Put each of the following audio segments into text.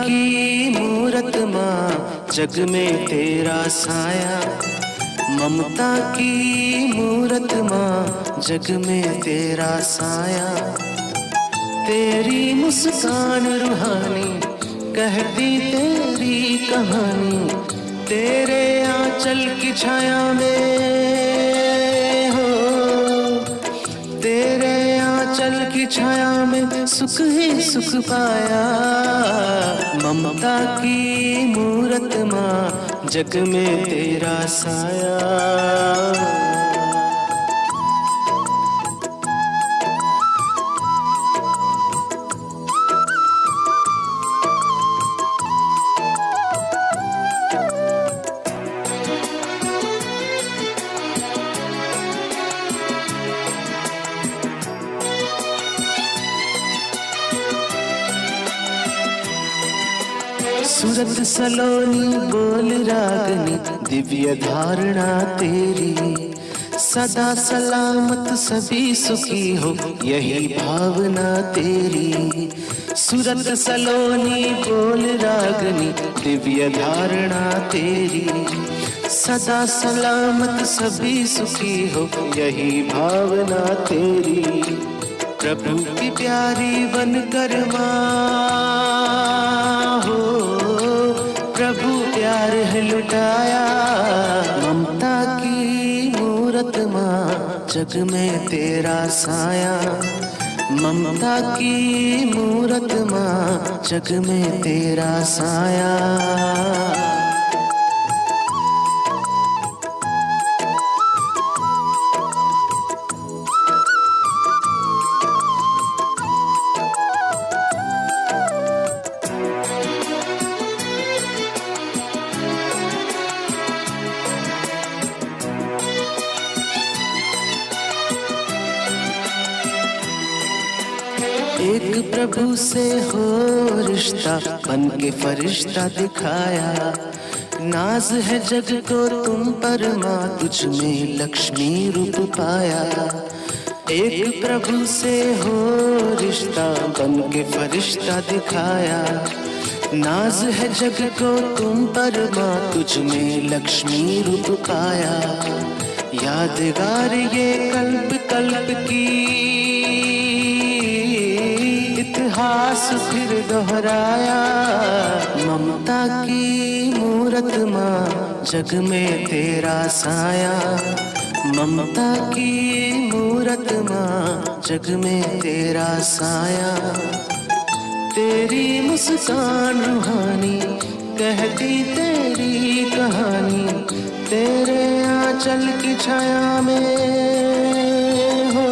की मूरत माँ जग में तेरा साया, ममता की मूरत माँ जग में तेरा साया। तेरी मुस्कान रूहानी कहती तेरी कहानी, तेरे आंचल की छाया में हो, तेरे आंचल की छाया में सुख ही सुख पाया। ममता की मूरत माँ जग में तेरा साया। सूरत सलोनी बोल रागनी दिव्य धारणा तेरी, सदा सलामत सभी सुखी हो यही भावना तेरी। सूरत सलोनी बोल रागनी दिव्य धारणा तेरी, सदा सलामत सभी सुखी हो यही भावना तेरी। प्रभु की प्यारी बनकर माँ हो, प्रभु प्यार है लुटाया। ममता की मूरत माँ जग में तेरा साया, ममता की मूरत माँ जग में तेरा साया। एक प्रभु से हो रिश्ता बन के फरिश्ता दिखाया, नाज है जग को तुम पर माँ तुझ में लक्ष्मी रूप पाया। एक प्रभु से हो रिश्ता बन के फरिश्ता दिखाया, नाज है जग को तुम पर माँ तुझ में लक्ष्मी रूप पाया। यादगार ये कल्प कल्प की इतिहास फिर दोहराया। ममता की मूरत माँ जग में तेरा साया, ममता की मूरत माँ जग में तेरा साया। तेरी मुस्कान रूहानी कहती तेरी कहानी, तेरे आंचल की छाया में हो,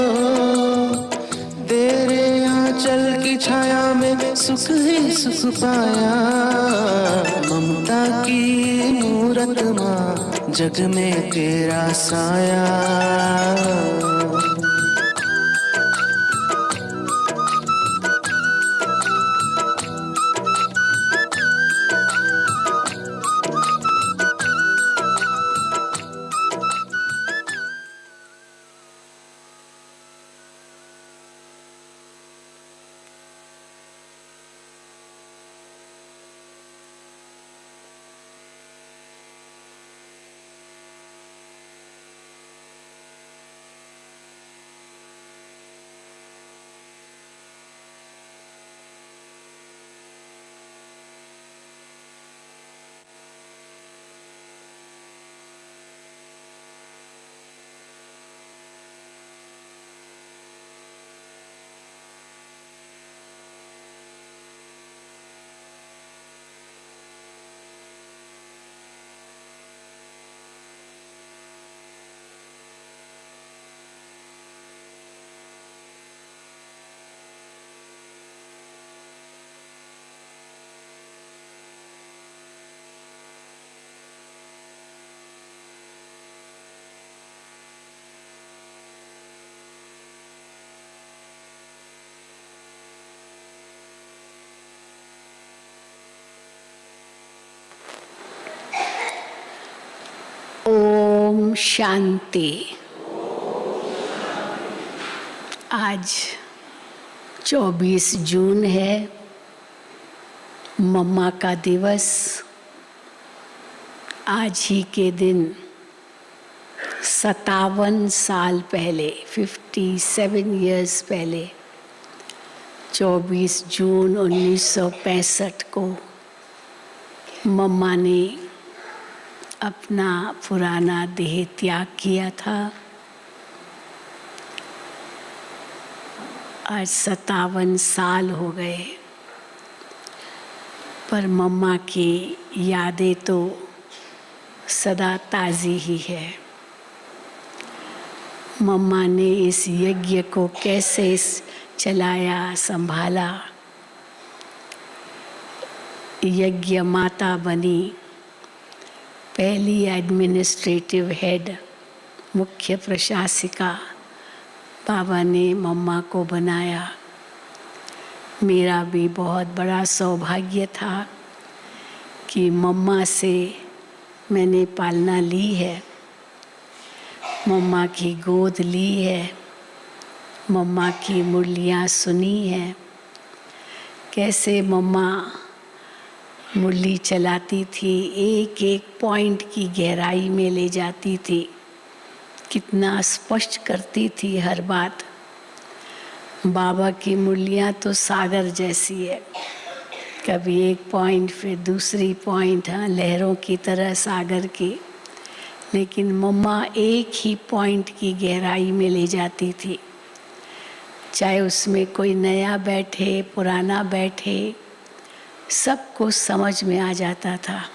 तेरे आंचल की छाया में सुख ही सुख पाया। ममता की मूरत माँ जग में तेरा साया। ओम शांति। आज 24 जून है मम्मा का दिवस आज ही के दिन 57 साल पहले 57 इयर्स पहले 24 जून 1965 को मम्मा ने अपना पुराना देह त्याग किया था। आज 57 साल हो गए, पर मम्मा की यादें तो सदा ताज़ी ही है। मम्मा ने इस यज्ञ को कैसे चलाया, संभाला, यज्ञ माता बनी, पहली एडमिनिस्ट्रेटिव हेड, मुख्य प्रशासिका बाबा ने मम्मा को बनाया। मेरा भी बहुत बड़ा सौभाग्य था कि मम्मा से मैंने पालना ली है, मम्मा की गोद ली है, मम्मा की मुरलियाँ सुनी हैं। कैसे मम्मा मुरली चलाती थी, एक एक पॉइंट की गहराई में ले जाती थी, कितना स्पष्ट करती थी हर बात। बाबा की मुरलियाँ तो सागर जैसी है, कभी एक पॉइंट फिर दूसरी पॉइंट, हाँ, लहरों की तरह सागर की। लेकिन मम्मा एक ही पॉइंट की गहराई में ले जाती थी, चाहे उसमें कोई नया बैठे, पुराना बैठे, सबको समझ में आ जाता था।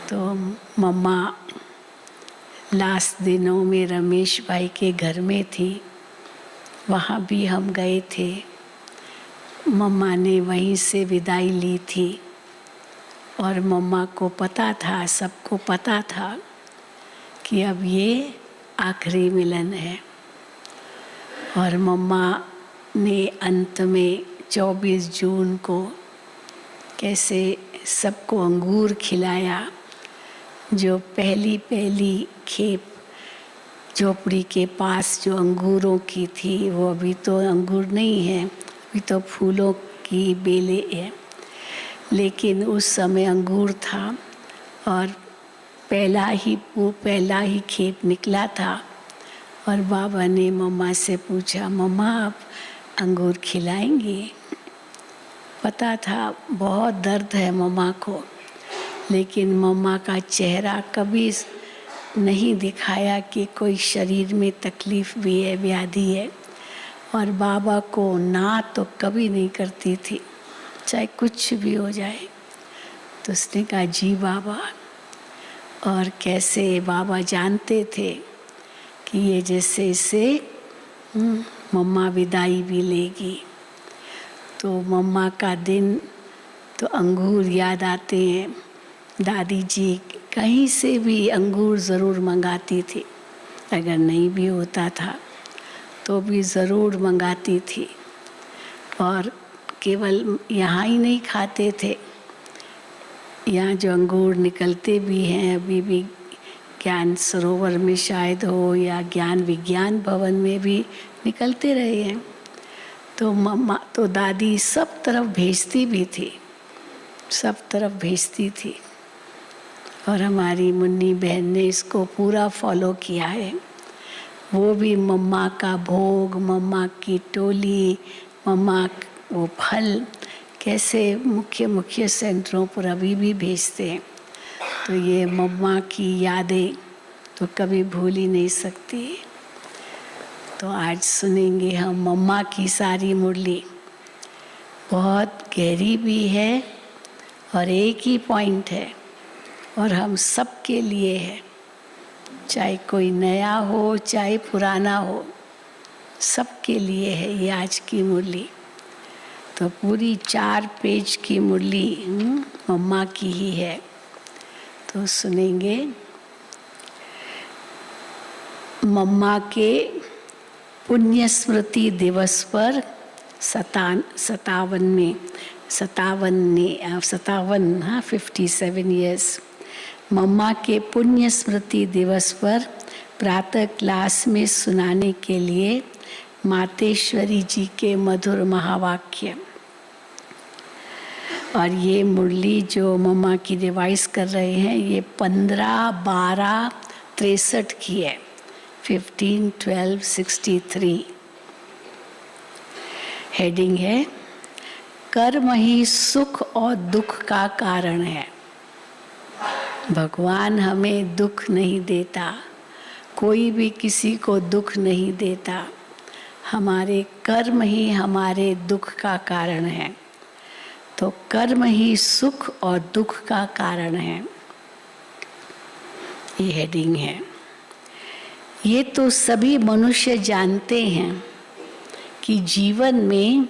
तो मम्मा लास्ट दिनों में रमेश भाई के घर में थी, वहाँ भी हम गए थे। मम्मा ने वहीं से विदाई ली थी और मम्मा को पता था, सबको पता था कि अब ये आखिरी मिलन है। और मम्मा ने अंत में 24 जून को कैसे सबको अंगूर खिलाया, जो पहली खेप झोपड़ी के पास जो अंगूरों की थी, वो अभी तो अंगूर नहीं है, अभी तो फूलों की बेलें है, लेकिन उस समय अंगूर था और पहला ही खेप निकला था। और बाबा ने मम्मा से पूछा, मम्मा आप अंगूर खिलाएंगी? पता था बहुत दर्द है मम्मा को, लेकिन मम्मा का चेहरा कभी नहीं दिखाया कि कोई शरीर में तकलीफ़ भी है, व्याधि है। और बाबा को ना तो कभी नहीं करती थी, चाहे कुछ भी हो जाए। तो उसने कहा जी बाबा। और कैसे बाबा जानते थे कि ये जैसे इसे मम्मा विदाई भी लेगी। तो मम्मा का दिन तो अंगूर याद आते हैं। दादी जी कहीं से भी अंगूर ज़रूर मंगाती थी, अगर नहीं भी होता था तो भी ज़रूर मंगाती थी। और केवल यहाँ ही नहीं खाते थे, यहाँ जो अंगूर निकलते भी हैं अभी भी, ज्ञान सरोवर में शायद हो या ज्ञान विज्ञान भवन में भी निकलते रहे हैं। तो मम्मा तो दादी सब तरफ भेजती भी थी, सब तरफ भेजती थी। और हमारी मुन्नी बहन ने इसको पूरा फॉलो किया है। वो भी मम्मा का भोग, मम्मा की टोली, मम्मा वो फल कैसे मुख्य सेंटरों पर अभी भी भेजते हैं। तो ये मम्मा की यादें तो कभी भूल ही नहीं सकती। तो आज सुनेंगे हम मम्मा की सारी मुरली। बहुत गहरी भी है और एक ही पॉइंट है और हम सब के लिए है, चाहे कोई नया हो चाहे पुराना हो, सब के लिए है ये आज की मुरली। तो पूरी 4 पेज की मुरली मम्मा की ही है। तो सुनेंगे। मम्मा के पुण्य स्मृति दिवस पर 57 ईयर्स। मम्मा के पुण्य स्मृति दिवस पर प्रातः क्लास में सुनाने के लिए मातेश्वरी जी के मधुर महावाक्य। और ये मुरली जो मम्मा की रिवाइज कर रहे हैं ये 15/12/63 की है, 15/12/63। हेडिंग है कर्म ही सुख और दुख का कारण है। भगवान हमें दुख नहीं देता, कोई भी किसी को दुख नहीं देता। हमारे कर्म ही हमारे दुख का कारण है। तो कर्म ही सुख और दुख का कारण है, ये हेडिंग है। ये तो सभी मनुष्य जानते हैं कि जीवन में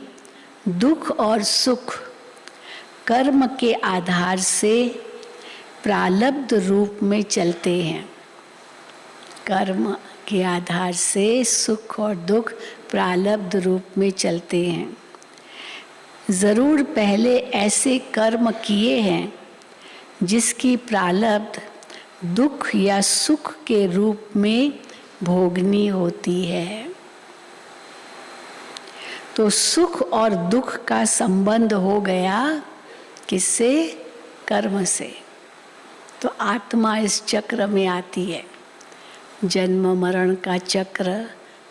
दुख और सुख कर्म के आधार से प्रारब्ध रूप में चलते हैं। कर्म के आधार से सुख और दुख प्रारब्ध रूप में चलते हैं। जरूर पहले ऐसे कर्म किए हैं जिसकी प्रारब्ध दुख या सुख के रूप में भोगनी होती है। तो सुख और दुख का संबंध हो गया किससे? कर्म से। तो आत्मा इस चक्र में आती है, जन्म मरण का चक्र,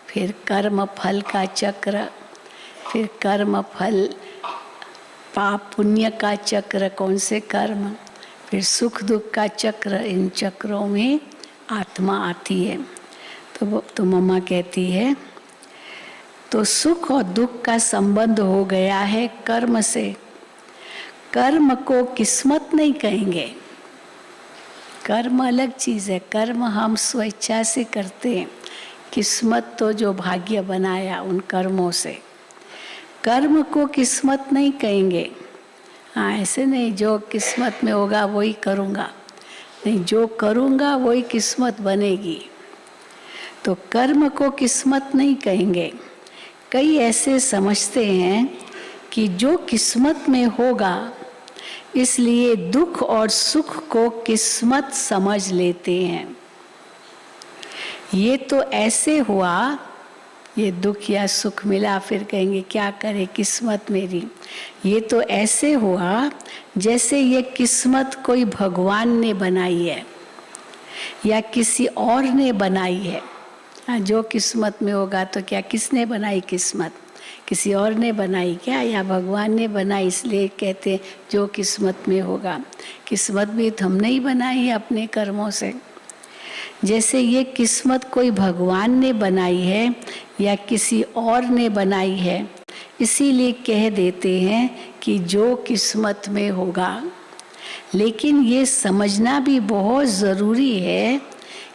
फिर कर्म फल का चक्र, फिर कर्म फल पाप पुण्य का चक्र, कौन से कर्म, फिर सुख दुख का चक्र। इन चक्रों में आत्मा आती है। तो मम्मा कहती है तो सुख और दुख का संबंध हो गया है कर्म से। कर्म को किस्मत नहीं कहेंगे, कर्म अलग चीज़ है। कर्म हम स्वेच्छा से करते हैं, किस्मत तो जो भाग्य बनाया उन कर्मों से। कर्म को किस्मत नहीं कहेंगे। हाँ, ऐसे नहीं जो किस्मत में होगा वही करूँगा, नहीं, जो करूँगा वही किस्मत बनेगी। तो कर्म को किस्मत नहीं कहेंगे। कई ऐसे समझते हैं कि जो किस्मत में होगा, इसलिए दुख और सुख को किस्मत समझ लेते हैं। ये तो ऐसे हुआ, ये दुख या सुख मिला, फिर कहेंगे क्या करे किस्मत मेरी। ये तो ऐसे हुआ जैसे ये किस्मत कोई भगवान ने बनाई है या किसी और ने बनाई है। जो किस्मत में होगा तो क्या किसने बनाई किस्मत? किसी और ने बनाई क्या, या भगवान ने बनाई? इसलिए कहते हैं जो किस्मत में होगा। किस्मत भी तो हमने ही बनाई है अपने कर्मों से। जैसे ये किस्मत कोई भगवान ने बनाई है या किसी और ने बनाई है, इसीलिए कह देते हैं कि जो किस्मत में होगा। लेकिन ये समझना भी बहुत ज़रूरी है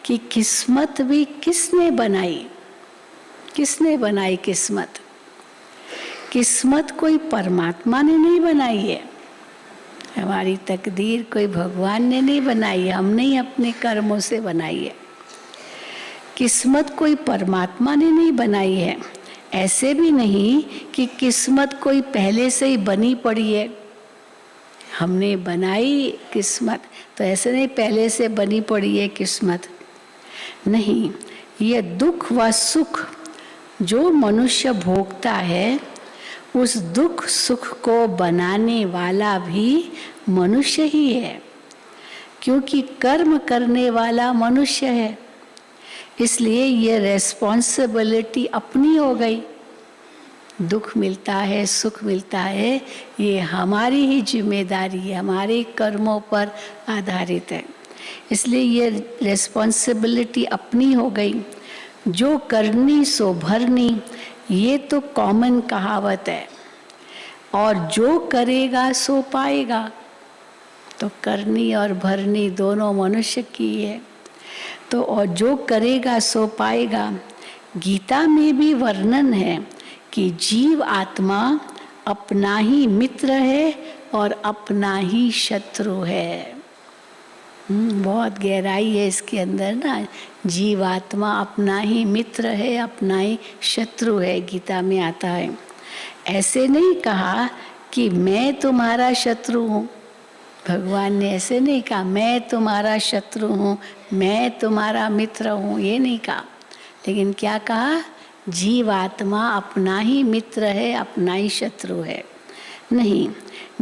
कि किस्मत भी किसने बनाई? किसने बनाई किस्मत? किस्मत कोई परमात्मा ने नहीं बनाई है। हमारी तकदीर कोई भगवान ने नहीं बनाई है, हमने ही अपने कर्मों से बनाई है। किस्मत कोई परमात्मा ने नहीं बनाई है। ऐसे भी नहीं कि किस्मत कोई पहले से ही बनी पड़ी है, हमने बनाई किस्मत। तो ऐसे नहीं पहले से बनी पड़ी है किस्मत, नहीं। ये दुख व सुख जो मनुष्य भोगता है, उस दुख सुख को बनाने वाला भी मनुष्य ही है, क्योंकि कर्म करने वाला मनुष्य है। इसलिए ये रेस्पॉन्सिबिलिटी अपनी हो गई। दुख मिलता है, सुख मिलता है, ये हमारी ही जिम्मेदारी है, हमारे कर्मों पर आधारित है। इसलिए ये रेस्पॉन्सिबिलिटी अपनी हो गई। जो करनी सो भरनी, ये तो कॉमन कहावत है। और जो करेगा सो पाएगा, तो करनी और भरनी दोनों मनुष्य की है। तो और जो करेगा सो पाएगा। गीता में भी वर्णन है कि जीव आत्मा अपना ही मित्र है और अपना ही शत्रु है। बहुत गहराई है इसके अंदर ना। जीव आत्मा अपना ही मित्र है, अपना ही शत्रु है, गीता में आता है। ऐसे नहीं कहा कि मैं तुम्हारा शत्रु हूँ। भगवान ने ऐसे नहीं कहा मैं तुम्हारा शत्रु हूँ, मैं तुम्हारा मित्र हूँ, ये नहीं कहा। लेकिन क्या कहा? जीव आत्मा अपना ही मित्र है, अपना ही शत्रु है। नहीं,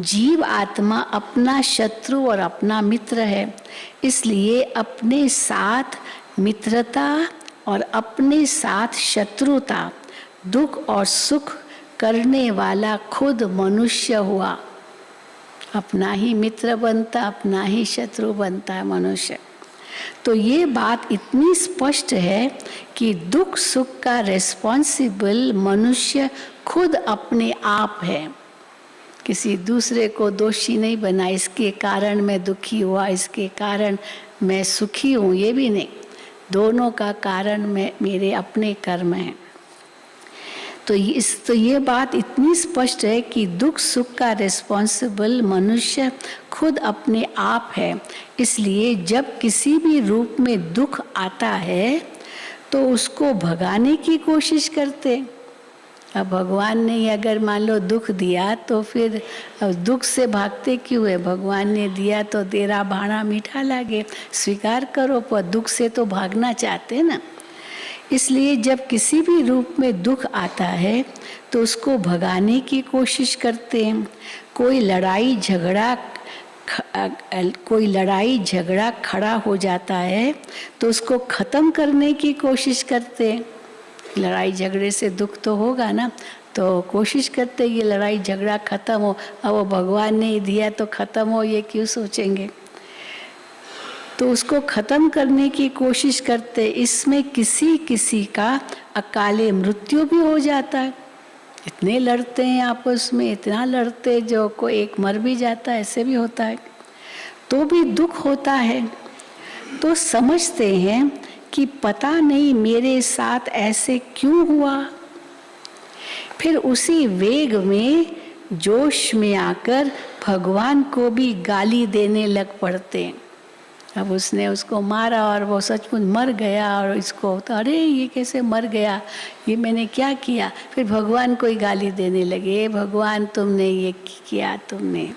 जीव आत्मा अपना शत्रु और अपना मित्र है, इसलिए अपने साथ मित्रता और अपने साथ शत्रुता, दुख और सुख करने वाला खुद मनुष्य हुआ। अपना ही मित्र बनता, अपना ही शत्रु बनता है मनुष्य। तो ये बात इतनी स्पष्ट है कि दुख सुख का रिस्पॉन्सिबल मनुष्य खुद अपने आप है। किसी दूसरे को दोषी नहीं बना, इसके कारण मैं दुखी हुआ, इसके कारण मैं सुखी हूँ, ये भी नहीं। दोनों का कारण मेरे अपने कर्म हैं। तो ये बात इतनी स्पष्ट है कि दुख सुख का रिस्पॉन्सिबल मनुष्य खुद अपने आप है। इसलिए जब किसी भी रूप में दुख आता है तो उसको भगाने की कोशिश करते। अब भगवान ने अगर मान लो दुख दिया तो फिर दुख से भागते क्यों है? भगवान ने दिया तो तेरा भाड़ा मीठा लागे, स्वीकार करो, पर दुख से तो भागना चाहते ना। इसलिए जब किसी भी रूप में दुख आता है तो उसको भगाने की कोशिश करते हैं। कोई लड़ाई झगड़ा खड़ा हो जाता है तो उसको ख़त्म करने की कोशिश करते हैं। लड़ाई झगड़े से दुख तो होगा ना, तो कोशिश करते ये लड़ाई झगड़ा ख़त्म हो। अब वो भगवान ने दिया तो ख़त्म हो, ये क्यों सोचेंगे? तो उसको ख़त्म करने की कोशिश करते। इसमें किसी किसी का अकाले मृत्यु भी हो जाता है। इतने लड़ते हैं आपस में, इतना लड़ते जो को एक मर भी जाता है, ऐसे भी होता है। तो भी दुख होता है तो समझते हैं कि पता नहीं मेरे साथ ऐसे क्यों हुआ। फिर उसी वेग में जोश में आकर भगवान को भी गाली देने लग पड़ते हैं। अब उसने उसको मारा और वो सचमुच मर गया, और इसको तो अरे ये कैसे मर गया, ये मैंने क्या किया। फिर भगवान को ही गाली देने लगे, भगवान तुमने ये किया तुमने।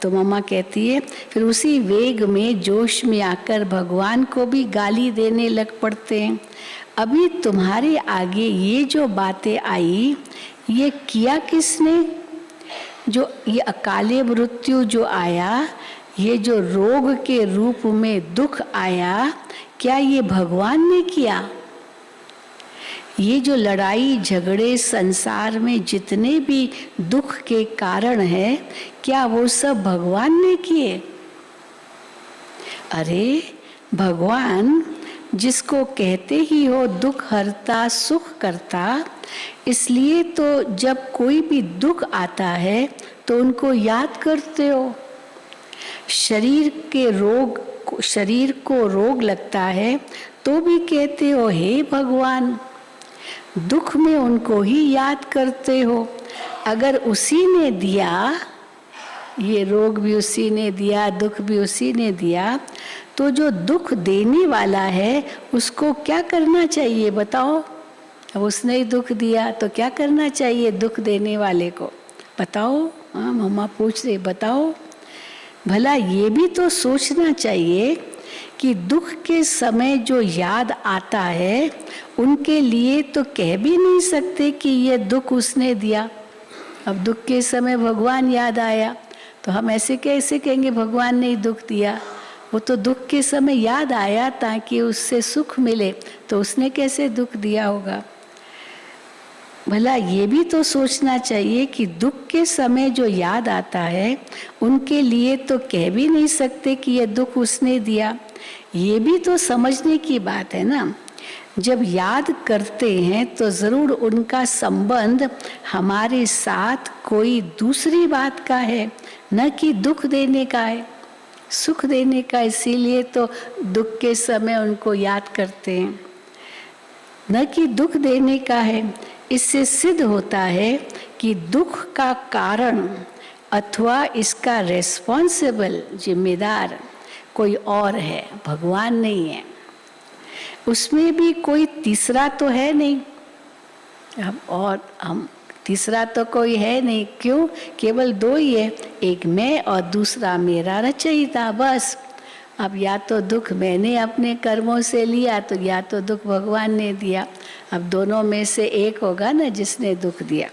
तो मम्मा कहती है फिर उसी वेग में जोश में आकर भगवान को भी गाली देने लग पड़ते हैं। अभी तुम्हारे आगे ये जो बातें आई, ये किया किसने? जो ये अकाले मृत्यु जो आया, ये जो रोग के रूप में दुख आया, क्या ये भगवान ने किया? ये जो लड़ाई झगड़े संसार में जितने भी दुख के कारण है, क्या वो सब भगवान ने किए? अरे भगवान जिसको कहते ही हो दुख हरता सुख करता, इसलिए तो जब कोई भी दुख आता है तो उनको याद करते हो। शरीर को रोग लगता है तो भी कहते हो हे भगवान। दुख में उनको ही याद करते हो। अगर उसी ने दिया, ये रोग भी उसी ने दिया, दुख भी उसी ने दिया, तो जो दुख देने वाला है उसको क्या करना चाहिए बताओ? अब उसने ही दुख दिया तो क्या करना चाहिए दुख देने वाले को? बताओ। हाँ, मम्मा पूछ रही, बताओ। भला ये भी तो सोचना चाहिए कि दुख के समय जो याद आता है उनके लिए तो कह भी नहीं सकते कि ये दुख उसने दिया। अब दुख के समय भगवान याद आया तो हम ऐसे कैसे कहेंगे भगवान ने ही दुख दिया? वो तो दुख के समय याद आया ताकि उससे सुख मिले, तो उसने कैसे दुख दिया होगा? भला ये भी तो सोचना चाहिए कि दुख के समय जो याद आता है उनके लिए तो कह भी नहीं सकते कि ये दुख उसने दिया। ये भी तो समझने की बात है ना। जब याद करते हैं तो ज़रूर उनका संबंध हमारे साथ कोई दूसरी बात का है, न कि दुख देने का है, सुख देने का। इसीलिए तो दुख के समय उनको याद करते हैं, न कि दुख देने का है। इससे सिद्ध होता है कि दुख का कारण अथवा इसका रिस्पॉन्सिबल जिम्मेदार कोई और है, भगवान नहीं है। उसमें भी कोई तीसरा तो है नहीं। हम तीसरा तो कोई है नहीं। क्यों? केवल दो ही है, एक मैं और दूसरा मेरा रचयिता, बस। अब या तो दुख मैंने अपने कर्मों से लिया, तो या तो दुख भगवान ने दिया। अब दोनों में से एक होगा ना जिसने दुख दिया।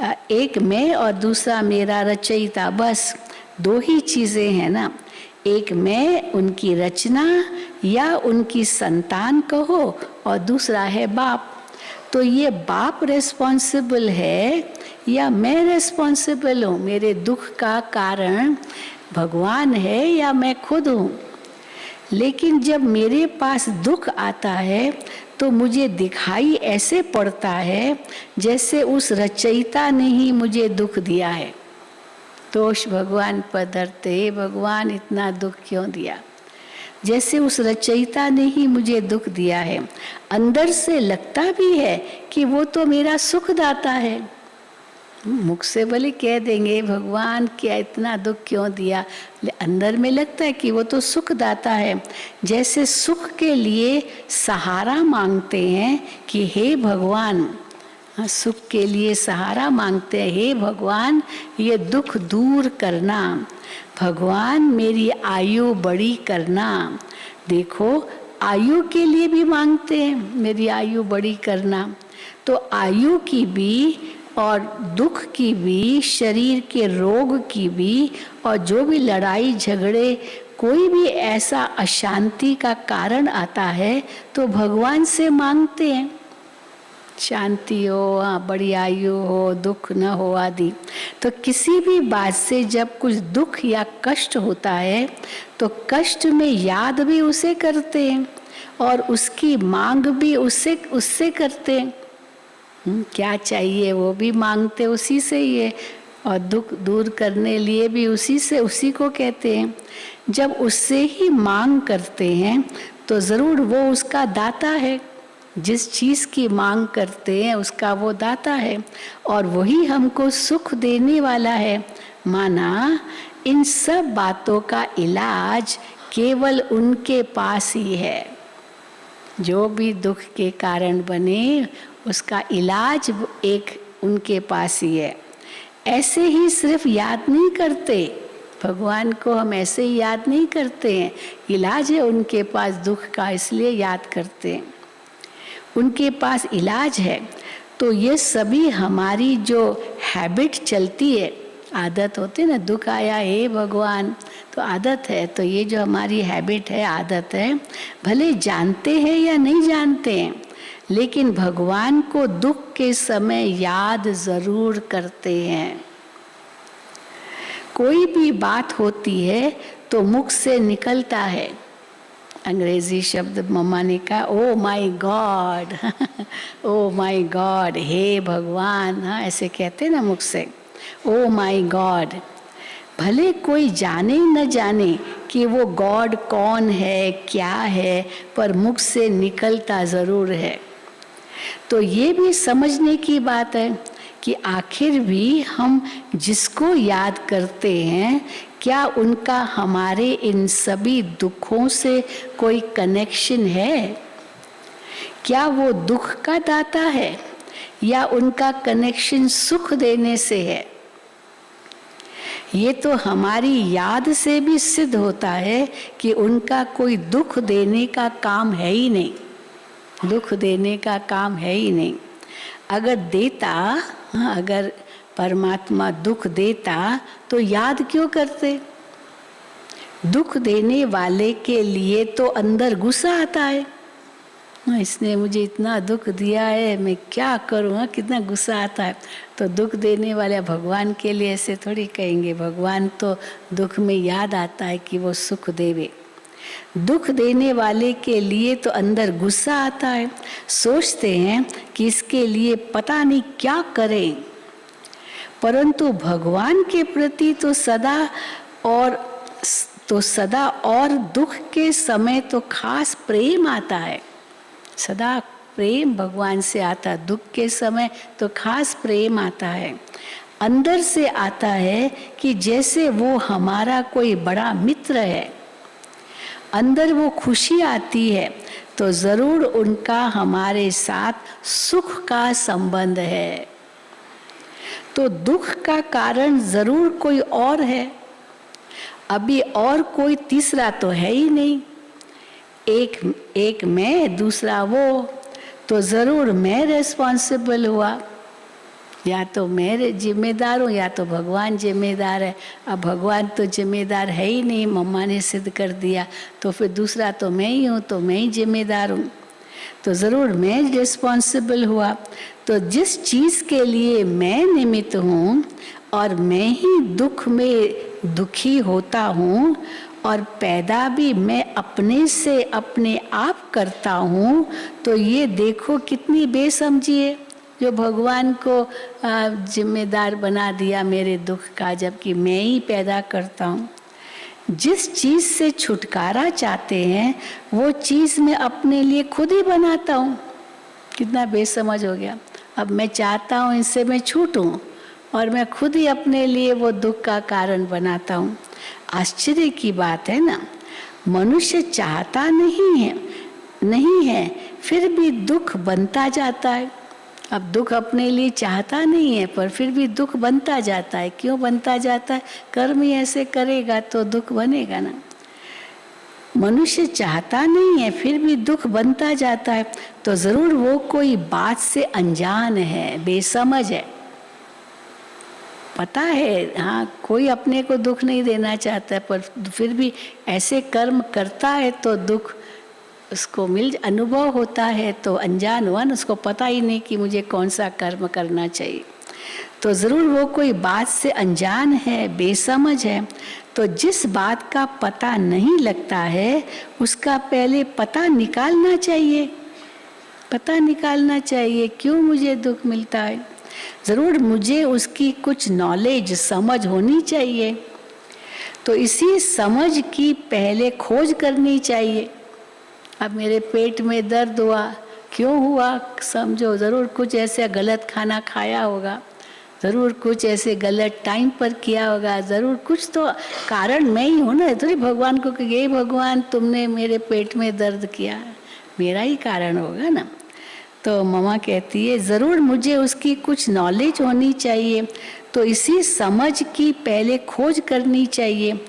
एक मैं और दूसरा मेरा रचयिता, बस दो ही चीजें हैं ना। एक मैं उनकी रचना या उनकी संतान कहो, और दूसरा है बाप। तो ये बाप रिस्पॉन्सिबल है या मैं रिस्पॉन्सिबल हूँ? मेरे दुख का कारण भगवान है या मैं खुद हूँ? लेकिन जब मेरे पास दुख आता है तो मुझे दिखाई ऐसे पड़ता है जैसे उस रचयिता ने ही मुझे दुख दिया है। दोष भगवान पर धरते, भगवान इतना दुख क्यों दिया? जैसे उस रचयिता ने ही मुझे दुख दिया है। अंदर से लगता भी है कि वो तो मेरा सुखदाता है। मुख से भले कह देंगे भगवान क्या इतना दुख क्यों दिया, अंदर में लगता है कि वो तो सुखदाता है। जैसे सुख के लिए सहारा मांगते हैं कि हे भगवान, सुख के लिए सहारा मांगते हैं, हे भगवान ये दुख दूर करना, भगवान मेरी आयु बड़ी करना। देखो आयु के लिए भी मांगते हैं, मेरी आयु बड़ी करना। तो आयु की भी और दुख की भी, शरीर के रोग की भी, और जो भी लड़ाई झगड़े, कोई भी ऐसा अशांति का कारण आता है तो भगवान से मांगते हैं शांति हो, बड़ी आयु हो, दुख न हो आदि। तो किसी भी बात से जब कुछ दुख या कष्ट होता है तो कष्ट में याद भी उसे करते हैं और उसकी मांग भी उससे करते हैं। क्या चाहिए वो भी मांगते उसी से ही है, और दुख दूर करने लिए भी उसी को कहते हैं। जब उससे ही मांग करते हैं तो ज़रूर वो उसका दाता है। जिस चीज़ की मांग करते हैं उसका वो दाता है, और वही हमको सुख देने वाला है। माना इन सब बातों का इलाज केवल उनके पास ही है। जो भी दुख के कारण बने उसका इलाज एक उनके पास ही है। ऐसे ही सिर्फ याद नहीं करते भगवान को, हम ऐसे ही याद नहीं करते हैं। इलाज है उनके पास दुख का, इसलिए याद करते हैं। उनके पास इलाज है। तो ये सभी हमारी जो हैबिट चलती है, आदत होती है ना, दुख आया हे भगवान, तो आदत है। तो ये जो हमारी हैबिट है, आदत है, भले जानते हैं या नहीं जानते हैं, लेकिन भगवान को दुख के समय याद जरूर करते हैं। कोई भी बात होती है तो मुख से निकलता है, अंग्रेजी शब्द मम्मा ने कहा, ओ माई गॉड, ओ माई गॉड, हे भगवान, हाँ ऐसे कहते ना मुख से, ओ माई गॉड। भले कोई जाने न जाने कि वो गॉड कौन है, क्या है, पर मुख से निकलता ज़रूर है। तो ये भी समझने की बात है कि आखिर भी हम जिसको याद करते हैं, क्या उनका हमारे इन सभी दुखों से कोई कनेक्शन है? क्या वो दुख का दाता है या उनका कनेक्शन सुख देने से है? ये तो हमारी याद से भी सिद्ध होता है कि उनका कोई दुख देने का काम है ही नहीं, दुख देने का काम है ही नहीं। अगर देता, अगर परमात्मा दुख देता तो याद क्यों करते? दुख देने वाले के लिए तो अंदर गुस्सा आता है, इसने मुझे इतना दुख दिया है, मैं क्या करूँ, कितना गुस्सा आता है। तो दुख देने वाले भगवान के लिए ऐसे थोड़ी कहेंगे, भगवान तो दुख में याद आता है कि वो सुख देवे। दुख देने वाले के लिए तो अंदर गुस्सा आता है, सोचते हैं कि इसके लिए पता नहीं क्या करें। परंतु भगवान के प्रति तो सदा और दुख के समय तो खास प्रेम आता है, सदा प्रेम भगवान से आता है। दुख के समय तो खास प्रेम आता है, अंदर से आता है कि जैसे वो हमारा कोई बड़ा मित्र है। अंदर वो खुशी आती है तो जरूर उनका हमारे साथ सुख का संबंध है। तो दुख का कारण जरूर कोई और है, अभी और कोई तीसरा तो है ही नहीं। एक मैं, दूसरा वो, तो जरूर मैं रिस्पॉन्सिबल हुआ। या तो मैं जिम्मेदार हूँ या तो भगवान जिम्मेदार है। अब भगवान तो जिम्मेदार है ही नहीं, मम्मा ने सिद्ध कर दिया, तो फिर दूसरा तो मैं ही हूँ, तो मैं ही जिम्मेदार हूँ। तो ज़रूर मैं रिस्पॉन्सिबल हुआ। तो जिस चीज़ के लिए मैं निमित्त हूँ और मैं ही दुख में दुखी होता हूँ और पैदा भी मैं अपने से अपने आप करता हूँ, तो ये देखो कितनी बेसमझी है जो भगवान को जिम्मेदार बना दिया मेरे दुख का, जबकि मैं ही पैदा करता हूँ। जिस चीज़ से छुटकारा चाहते हैं वो चीज़ मैं अपने लिए खुद ही बनाता हूँ। कितना बेसमझ हो गया। अब मैं चाहता हूँ इससे मैं छूटूं और मैं खुद ही अपने लिए वो दुख का कारण बनाता हूँ। आश्चर्य की बात है ना, मनुष्य चाहता नहीं है फिर भी दुख बनता जाता है। अब दुख अपने लिए चाहता नहीं है पर फिर भी दुख बनता जाता है। क्यों बनता जाता है? कर्म ही ऐसे करेगा तो दुख बनेगा ना। मनुष्य चाहता नहीं है फिर भी दुख बनता जाता है, तो जरूर वो कोई बात से अनजान है, बेसमझ है। पता है हाँ, कोई अपने को दुख नहीं देना चाहता है, पर फिर भी ऐसे कर्म करता है तो दुख उसको अनुभव होता है। तो अनजान हुआ ना, उसको पता ही नहीं कि मुझे कौन सा कर्म करना चाहिए। तो ज़रूर वो कोई बात से अनजान है, बेसमझ है। तो जिस बात का पता नहीं लगता है उसका पहले पता निकालना चाहिए। पता निकालना चाहिए क्यों मुझे दुख मिलता है। ज़रूर मुझे उसकी कुछ नॉलेज, समझ होनी चाहिए। तो इसी समझ की पहले खोज करनी चाहिए। अब मेरे पेट में दर्द हुआ, क्यों हुआ समझो। ज़रूर कुछ ऐसे गलत खाना खाया होगा, ज़रूर कुछ ऐसे गलत टाइम पर किया होगा, ज़रूर कुछ तो कारण मैं ही हूँ ना। थोड़ी भगवान को कि ये भगवान तुमने मेरे पेट में दर्द किया, मेरा ही कारण होगा ना। तो मम्मा कहती है ज़रूर मुझे उसकी कुछ नॉलेज होनी चाहिए, तो इसी समझ की पहले खोज करनी चाहिए।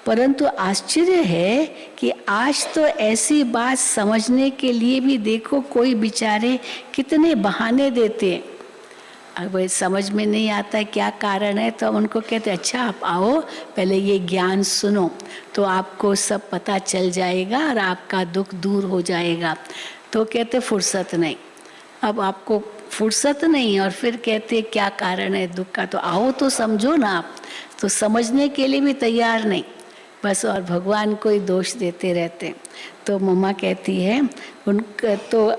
परंतु आश्चर्य है कि आज तो ऐसी बात समझने के लिए भी देखो कोई बेचारे कितने बहाने देते हैं। अब समझ में नहीं आता है क्या कारण है, तो उनको कहते अच्छा आप आओ पहले ये ज्ञान सुनो तो आपको सब पता चल जाएगा और आपका दुख दूर हो जाएगा। तो कहते फुर्सत नहीं, अब आपको फुर्सत नहीं और फिर कहते क्या कारण है दुख का, तो आओ तो समझो ना। आप तो समझने के लिए भी तैयार नहीं, बस और भगवान को ही दोष देते रहते। तो मम्मा कहती है उनका तो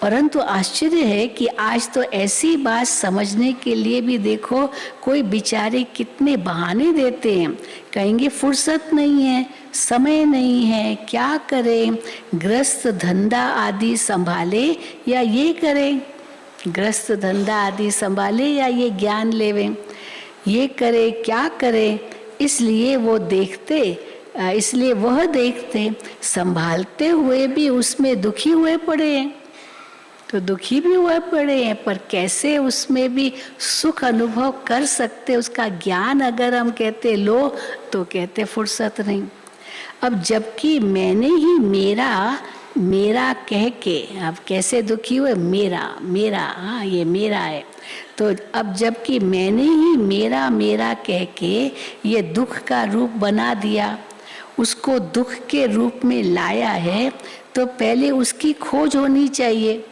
परंतु आश्चर्य है कि आज तो ऐसी बात समझने के लिए भी देखो कोई बेचारे कितने बहाने देते हैं। कहेंगे फुर्सत नहीं है, समय नहीं है, क्या करें, गृहस्थ धंधा आदि संभाले या ये करें, गृहस्थ धंधा आदि संभाले या ये ज्ञान लेवें, ये करे क्या करें। इसलिए वह देखते संभालते हुए भी उसमें दुखी हुए पड़े हैं। तो दुखी भी हुए पड़े हैं, पर कैसे उसमें भी सुख अनुभव कर सकते, उसका ज्ञान अगर हम कहते लो तो कहते फुर्सत नहीं। अब जबकि मैंने ही मेरा कह के, अब कैसे दुखी हुए, मेरा हाँ ये मेरा है। तो अब जबकि मैंने ही मेरा कह के ये दुख का रूप बना दिया, उसको दुख के रूप में लाया है, तो पहले उसकी खोज होनी चाहिए।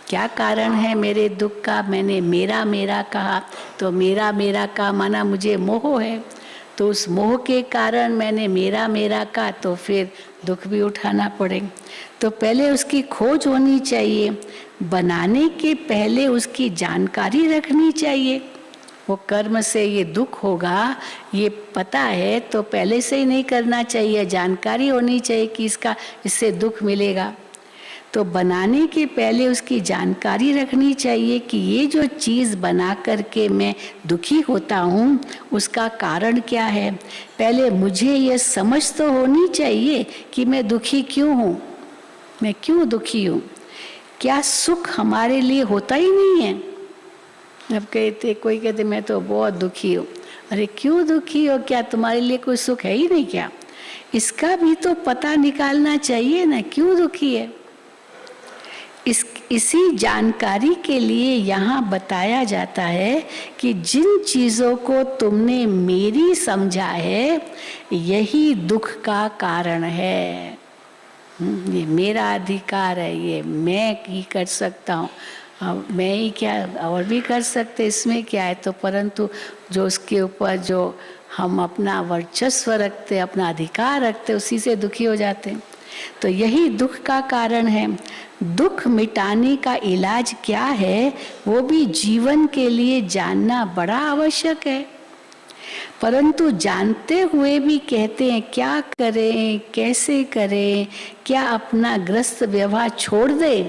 क्या कारण है मेरे दुख का? मैंने मेरा कहा, तो मेरा का माना मुझे मोह है, तो उस मोह के कारण मैंने मेरा कहा, तो फिर दुख भी उठाना पड़ेगा। तो पहले उसकी खोज होनी चाहिए। बनाने के पहले उसकी जानकारी रखनी चाहिए। वो कर्म से ये दुख होगा ये पता है, तो पहले से ही नहीं करना चाहिए, जानकारी होनी चाहिए कि इससे दुख मिलेगा। तो बनाने के पहले उसकी जानकारी रखनी चाहिए कि ये जो चीज़ बना करके मैं दुखी होता हूँ उसका कारण क्या है। पहले मुझे ये समझ तो होनी चाहिए कि मैं दुखी क्यों हूँ, मैं क्यों दुखी हूँ। क्या सुख हमारे लिए होता ही नहीं है? अब कोई कहते मैं तो बहुत दुखी हूँ। अरे क्यों दुखी हो? क्या तुम्हारे लिए कोई सुख है ही नहीं क्या? इसका भी तो पता निकालना चाहिए ना, क्यों दुखी है। इसी जानकारी के लिए यहाँ बताया जाता है कि जिन चीज़ों को तुमने मेरी समझा है यही दुख का कारण है। ये मेरा अधिकार है, ये मैं ही कर सकता हूँ, मैं ही क्या और भी कर सकते, इसमें क्या है। तो परंतु जो उसके ऊपर जो हम अपना वर्चस्व रखते, अपना अधिकार रखते, उसी से दुखी हो जाते हैं। तो यही दुख का कारण है। दुख मिटाने का इलाज क्या है वो भी जीवन के लिए जानना बड़ा आवश्यक है। परंतु जानते हुए भी कहते हैं क्या करें, कैसे करें, क्या अपना ग्रस्त व्यवहार छोड़ दें।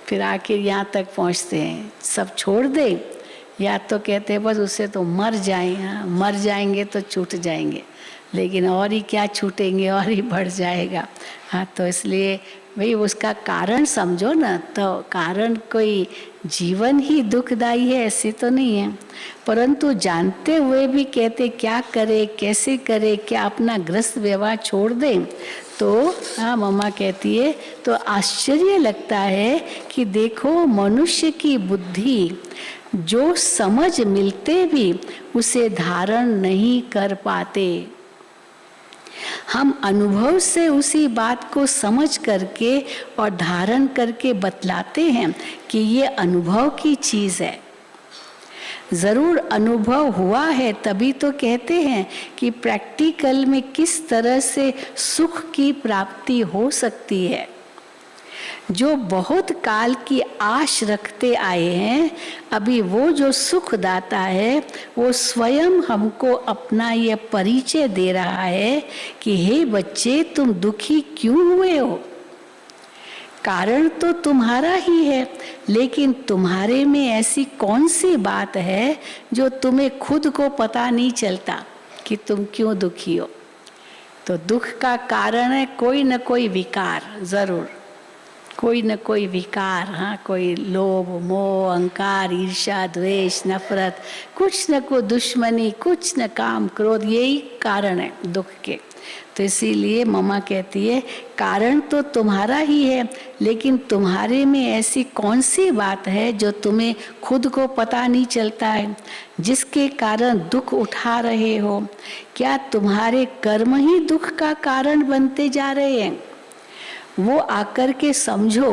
फिर आखिर यहाँ तक पहुँचते हैं, सब छोड़ दें, या तो कहते हैं बस उससे तो मर जाएं। हाँ, मर जाएंगे तो छूट जाएंगे, लेकिन और ही क्या छूटेंगे, और ही बढ़ जाएगा। हाँ, तो इसलिए भाई उसका कारण समझो ना। तो कारण कोई जीवन ही दुखदाई है ऐसे तो नहीं है, परंतु जानते हुए भी कहते क्या करे, कैसे करे, क्या अपना ग्रस्त व्यवहार छोड़ दें। तो हाँ, मम्मा कहती है तो आश्चर्य लगता है कि देखो मनुष्य की बुद्धि जो समझ मिलते भी उसे धारण नहीं कर पाते। हम अनुभव से उसी बात को समझ करके और धारण करके बतलाते हैं कि ये अनुभव की चीज़ है। ज़रूर अनुभव हुआ है तभी तो कहते हैं कि प्रैक्टिकल में किस तरह से सुख की प्राप्ति हो सकती है। जो बहुत काल की आश रखते आए हैं, अभी वो जो सुख दाता है वो स्वयं हमको अपना ये परिचय दे रहा है कि हे बच्चे तुम दुखी क्यों हुए हो। कारण तो तुम्हारा ही है, लेकिन तुम्हारे में ऐसी कौन सी बात है जो तुम्हें खुद को पता नहीं चलता कि तुम क्यों दुखी हो। तो दुख का कारण है कोई न कोई विकार, जरूर कोई न कोई विकार। हाँ, कोई लोभ, मोह, अहंकार, ईर्ष्या, द्वेष, नफरत, कुछ न कोई दुश्मनी, कुछ न काम, क्रोध, यही कारण है दुख के। तो इसीलिए मम्मा कहती है कारण तो तुम्हारा ही है, लेकिन तुम्हारे में ऐसी कौन सी बात है जो तुम्हें खुद को पता नहीं चलता है, जिसके कारण दुख उठा रहे हो। क्या तुम्हारे कर्म ही दुख का कारण बनते जा रहे हैं? वो आकर के समझो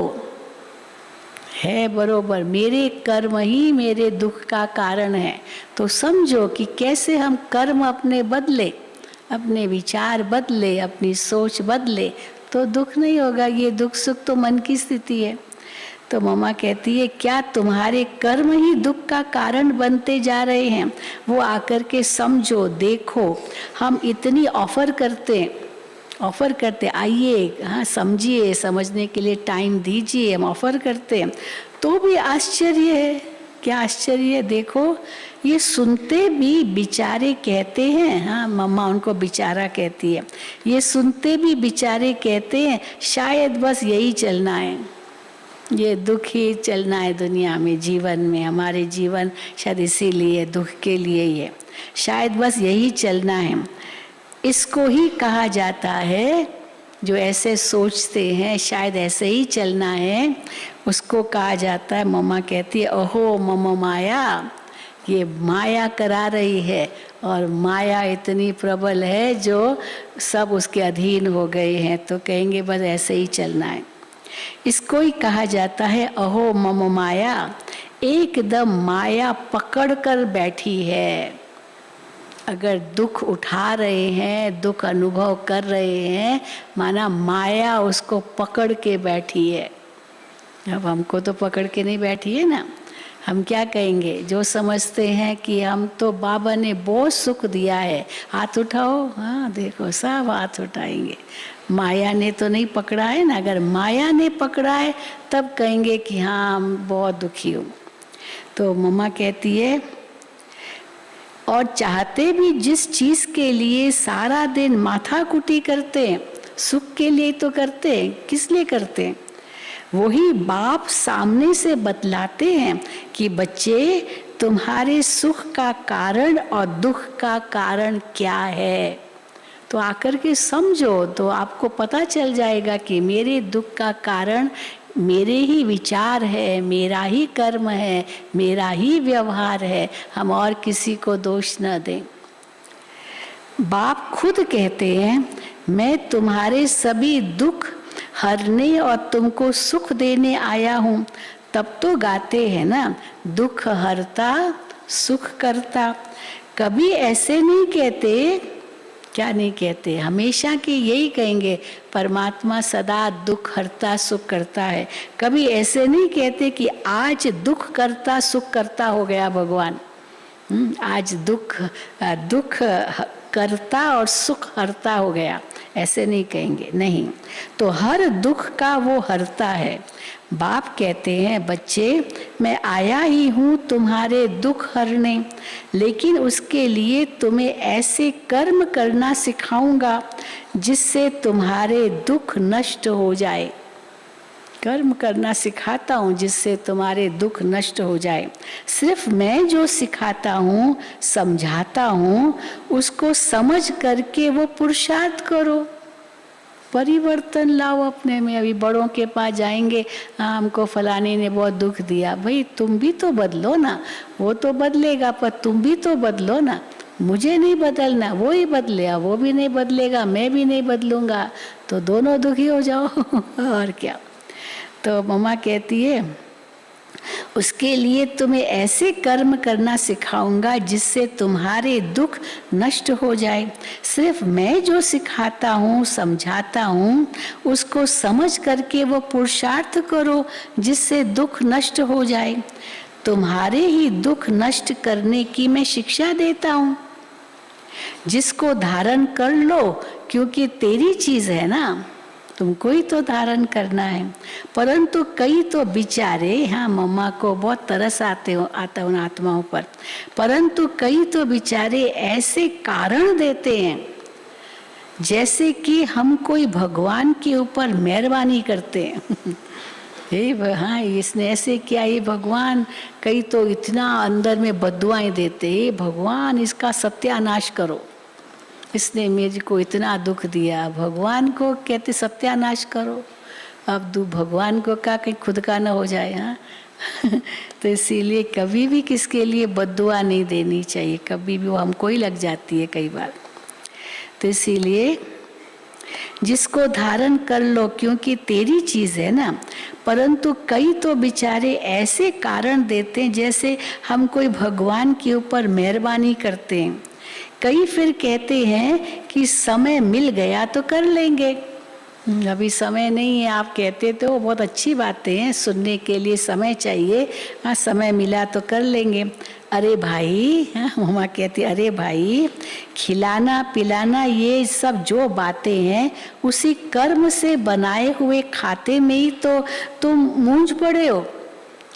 है बरोबर, मेरे कर्म ही मेरे दुख का कारण है। तो समझो कि कैसे हम कर्म अपने बदले, अपने विचार बदले, अपनी सोच बदले तो दुख नहीं होगा। ये दुख सुख तो मन की स्थिति है। तो मम्मा कहती है क्या तुम्हारे कर्म ही दुख का कारण बनते जा रहे हैं? वो आकर के समझो, देखो। हम इतनी ऑफर करते आइए, हाँ समझिए, समझने के लिए टाइम दीजिए, हम ऑफर करते हैं तो भी आश्चर्य है। क्या आश्चर्य है? देखो ये सुनते भी बेचारे कहते हैं, हाँ मम्मा उनको बेचारा कहती है, ये सुनते भी बेचारे कहते हैं शायद बस यही चलना है, ये दुख ही चलना है दुनिया में, जीवन में। हमारे जीवन शायद इसीलिए दुख के लिए ही है, शायद बस यही चलना है। इसको ही कहा जाता है, जो ऐसे सोचते हैं शायद ऐसे ही चलना है, उसको कहा जाता है, मम्मा कहती है ओहो मम्मा माया, ये माया करा रही है। और माया इतनी प्रबल है जो सब उसके अधीन हो गए हैं, तो कहेंगे बस ऐसे ही चलना है। इसको ही कहा जाता है अहो मम माया, एकदम माया पकड़ कर बैठी है। अगर दुख उठा रहे हैं, दुख अनुभव कर रहे हैं, माना माया उसको पकड़ के बैठी है। अब हमको तो पकड़ के नहीं बैठी है ना। हम क्या कहेंगे, जो समझते हैं कि हम तो बाबा ने बहुत सुख दिया है, हाथ उठाओ, हाँ देखो सब हाथ उठाएंगे। माया ने तो नहीं पकड़ा है ना। अगर माया ने पकड़ा है तब कहेंगे कि हाँ हम बहुत दुखी हूँ। तो मम्मा कहती है और चाहते भी जिस चीज के लिए सारा दिन माथा कुटी करते हैं, सुख के लिए तो करते हैं, किस लिए करते हैं? वही बाप सामने से बतलाते हैं कि बच्चे तुम्हारे सुख का कारण और दुख का कारण क्या है। तो आकर के समझो तो आपको पता चल जाएगा कि मेरे दुख का कारण मेरे ही विचार है, मेरा ही कर्म है, मेरा ही व्यवहार है, हम और किसी को दोष न दें। बाप खुद कहते हैं, मैं तुम्हारे सभी दुख हरने और तुमको सुख देने आया हूँ। तब तो गाते हैं ना, दुख हरता सुख करता। कभी ऐसे नहीं कहते, क्या नहीं कहते, हमेशा की यही कहेंगे, परमात्मा सदा दुख हरता सुख करता है। कभी ऐसे नहीं कहते कि आज दुख करता सुख करता हो गया भगवान, आज दुख करता और सुख हरता हो गया, ऐसे नहीं कहेंगे। नहीं, तो हर दुख का वो हरता है। बाप कहते हैं, बच्चे मैं आया ही हूँ तुम्हारे दुख हरने, लेकिन उसके लिए तुम्हें ऐसे कर्म करना सिखाऊंगा जिससे तुम्हारे दुख नष्ट हो जाए। कर्म करना सिखाता हूँ जिससे तुम्हारे दुख नष्ट हो जाए। सिर्फ मैं जो सिखाता हूँ, समझाता हूँ, उसको समझ करके वो पुरुषार्थ करो, परिवर्तन लाओ अपने में। अभी बड़ों के पास जाएंगे, हाँ हमको फलाने ने बहुत दुख दिया, भाई तुम भी तो बदलो ना, वो तो बदलेगा पर तुम भी तो बदलो ना। मुझे नहीं बदलना, वो ही बदलेगा, वो भी नहीं बदलेगा, मैं भी नहीं बदलूंगा, तो दोनों दुखी हो जाओ और क्या। तो मम्मा कहती है, उसके लिए तुम्हें ऐसे कर्म करना सिखाऊंगा जिससे तुम्हारे दुख नष्ट हो जाए। सिर्फ मैं जो सिखाता हूँ, समझाता हूँ, उसको समझ करके वो पुरुषार्थ करो जिससे दुख नष्ट हो जाए। तुम्हारे ही दुख नष्ट करने की मैं शिक्षा देता हूँ। जिसको धारण कर लो, क्योंकि तेरी चीज है ना, तुमको ही तो धारण करना है। परंतु कई तो बेचारे, हाँ मम्मा को बहुत तरस आता उन आत्माओं पर, परंतु कई तो बेचारे ऐसे कारण देते हैं जैसे कि हम कोई भगवान के ऊपर मेहरबानी करते हैं। हाँ इसने ऐसे किया, ये भगवान, कई तो इतना अंदर में बद्दुआएं देते, हे भगवान इसका सत्यानाश करो, इसने मेरे को इतना दुख दिया, भगवान को कहते सत्यानाश करो। अब भगवान को क्या कहीं खुद का ना हो जाए। हाँ तो इसीलिए कभी भी किसके लिए बद्दुआ नहीं देनी चाहिए, कभी भी वो हमको ही लग जाती है कई बार। तो इसीलिए जिसको धारण कर लो, क्योंकि तेरी चीज है ना। परंतु कई तो बेचारे ऐसे कारण देते हैं जैसे हम कोई भगवान के ऊपर मेहरबानी करते हैं। कई फिर कहते हैं कि समय मिल गया तो कर लेंगे, अभी समय नहीं है। आप कहते तो बहुत अच्छी बातें हैं, सुनने के लिए समय चाहिए, हाँ समय मिला तो कर लेंगे। अरे भाई, हाँ मम्मा कहती, अरे भाई खिलाना पिलाना ये सब जो बातें हैं उसी कर्म से बनाए हुए खाते में ही तो तुम मूंझ पड़े हो।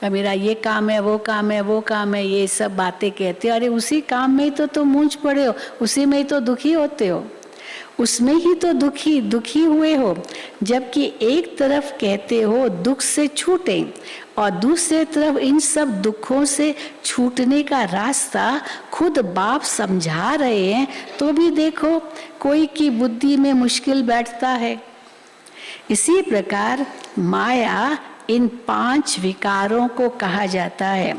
अब मेरा ये काम है, वो काम है, वो काम है, ये सब बातें कहते हो। अरे उसी काम में ही तो तुम मूंझ पड़े हो, उसी में ही तो दुखी होते हो, उसमें ही तो दुखी हुए हो। जबकि एक तरफ कहते हो दुख से छूटे और दूसरे तरफ इन सब दुखों से छूटने का रास्ता खुद बाप समझा रहे हैं, तो भी देखो कोई की बुद्धि में मुश्किल बैठता है। इसी प्रकार माया इन 5 विकारों को कहा जाता है,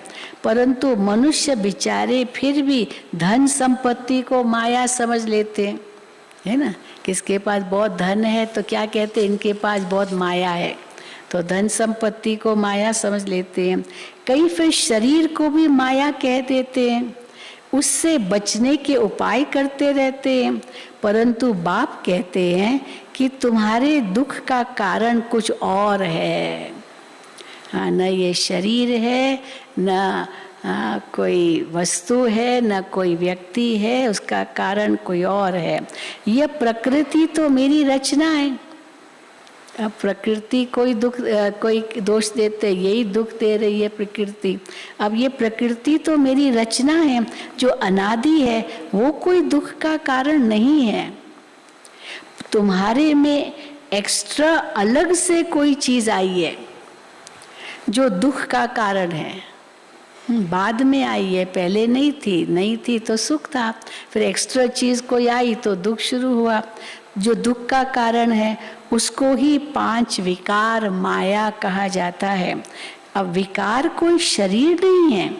परंतु मनुष्य बेचारे फिर भी धन संपत्ति को माया समझ लेते हैं, है ना। किसके पास बहुत धन है तो क्या कहते हैं, इनके पास बहुत माया है, तो धन संपत्ति को माया समझ लेते हैं। कई फिर शरीर को भी माया कह देते हैं, उससे बचने के उपाय करते रहते हैं। परंतु बाप कहते हैं कि तुम्हारे दुख का कारण कुछ और है। हाँ, न ये शरीर है, न कोई वस्तु है, न कोई व्यक्ति है, उसका कारण कोई और है। यह प्रकृति तो मेरी रचना है। अब प्रकृति कोई दोष देते, यही दुख दे रही है प्रकृति। अब ये प्रकृति तो मेरी रचना है जो अनादि है, वो कोई दुख का कारण नहीं है। तुम्हारे में एक्स्ट्रा अलग से कोई चीज आई है जो दुख का कारण है, बाद में आई है, पहले नहीं थी तो सुख था, फिर एक्स्ट्रा चीज कोई आई तो दुख शुरू हुआ। जो दुख का कारण है उसको ही 5 विकार माया कहा जाता है। अब विकार कोई शरीर नहीं है,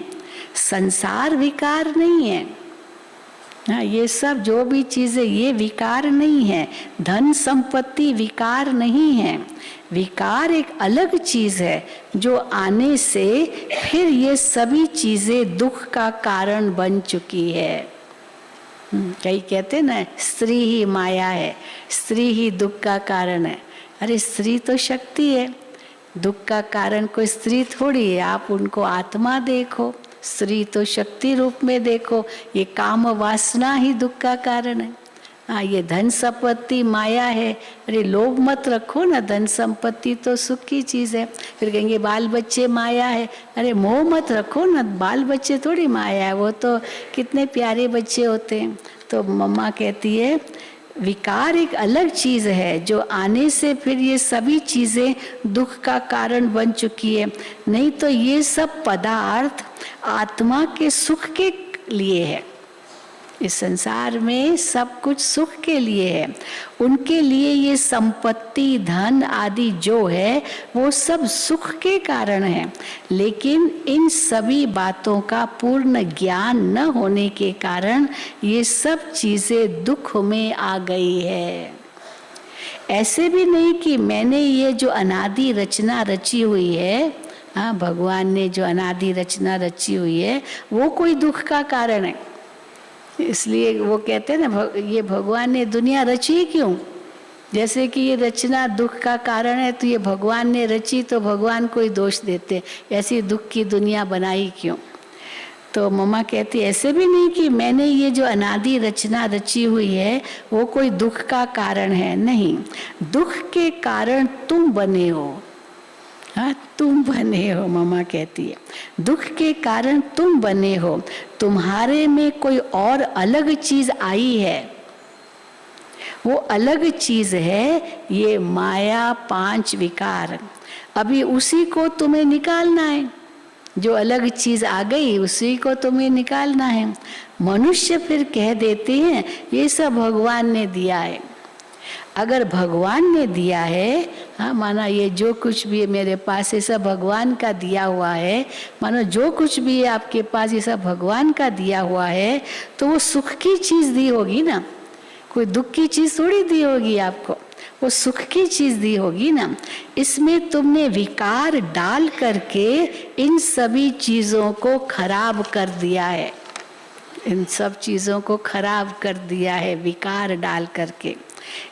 संसार विकार नहीं है। हाँ, ये सब जो भी चीजें ये विकार नहीं है। धन संपत्ति विकार नहीं है। विकार एक अलग चीज है जो आने से फिर ये सभी चीजें दुख का कारण बन चुकी है। कई कहते हैं ना, स्त्री ही माया है, स्त्री ही दुख का कारण है। अरे स्त्री तो शक्ति है, दुख का कारण कोई स्त्री थोड़ी है। आप उनको आत्मा देखो, स्त्री तो शक्ति रूप में देखो। ये काम वासना ही दुख का कारण है। हाँ, ये धन संपत्ति माया है। अरे लोभ मत रखो ना, धन संपत्ति तो सुख की चीज है। फिर कहेंगे बाल बच्चे माया है। अरे मोह मत रखो ना, बाल बच्चे थोड़ी माया है, वो तो कितने प्यारे बच्चे होते हैं। तो मम्मा कहती है विकार एक अलग चीज है जो आने से फिर ये सभी चीजें दुख का कारण बन चुकी है। नहीं तो ये सब पदार्थ आत्मा के सुख के लिए है। इस संसार में सब कुछ सुख के लिए है। उनके लिए ये संपत्ति धन आदि जो है वो सब सुख के कारण है। लेकिन इन सभी बातों का पूर्ण ज्ञान न होने के कारण ये सब चीजें दुख में आ गई है। ऐसे भी नहीं कि मैंने ये जो अनादि रचना रची हुई है, हाँ, भगवान ने जो अनादि रचना रची हुई है वो कोई दुख का कारण है। इसलिए वो कहते हैं ना, ये भगवान ने दुनिया रची क्यों? जैसे कि ये रचना दुख का कारण है तो ये भगवान ने रची तो भगवान कोई दोष देते, ऐसी दुख की दुनिया बनाई क्यों? तो मम्मा कहती ऐसे भी नहीं कि मैंने ये जो अनादि रचना रची हुई है वो कोई दुख का कारण है। नहीं, दुख के कारण तुम बने हो। हाँ, तुम बने हो। मम्मा कहती है दुख के कारण तुम बने हो। तुम्हारे में कोई और अलग चीज आई है, वो अलग चीज है ये माया 5 विकार। अभी उसी को तुम्हें निकालना है। जो अलग चीज आ गई उसी को तुम्हें निकालना है। मनुष्य फिर कह देते हैं ये सब भगवान ने दिया है। अगर भगवान ने दिया है, हाँ, माना ये जो कुछ भी है मेरे पास ये सब भगवान का दिया हुआ है, मानो जो कुछ भी है आपके पास ये सब भगवान का दिया हुआ है, तो वो सुख की चीज दी होगी ना, कोई दुख की चीज थोड़ी दी होगी आपको, वो सुख की चीज दी होगी ना। इसमें तुमने विकार डाल करके इन सभी चीजों को खराब कर दिया है। इन सब चीजों को खराब कर दिया है विकार डाल करके।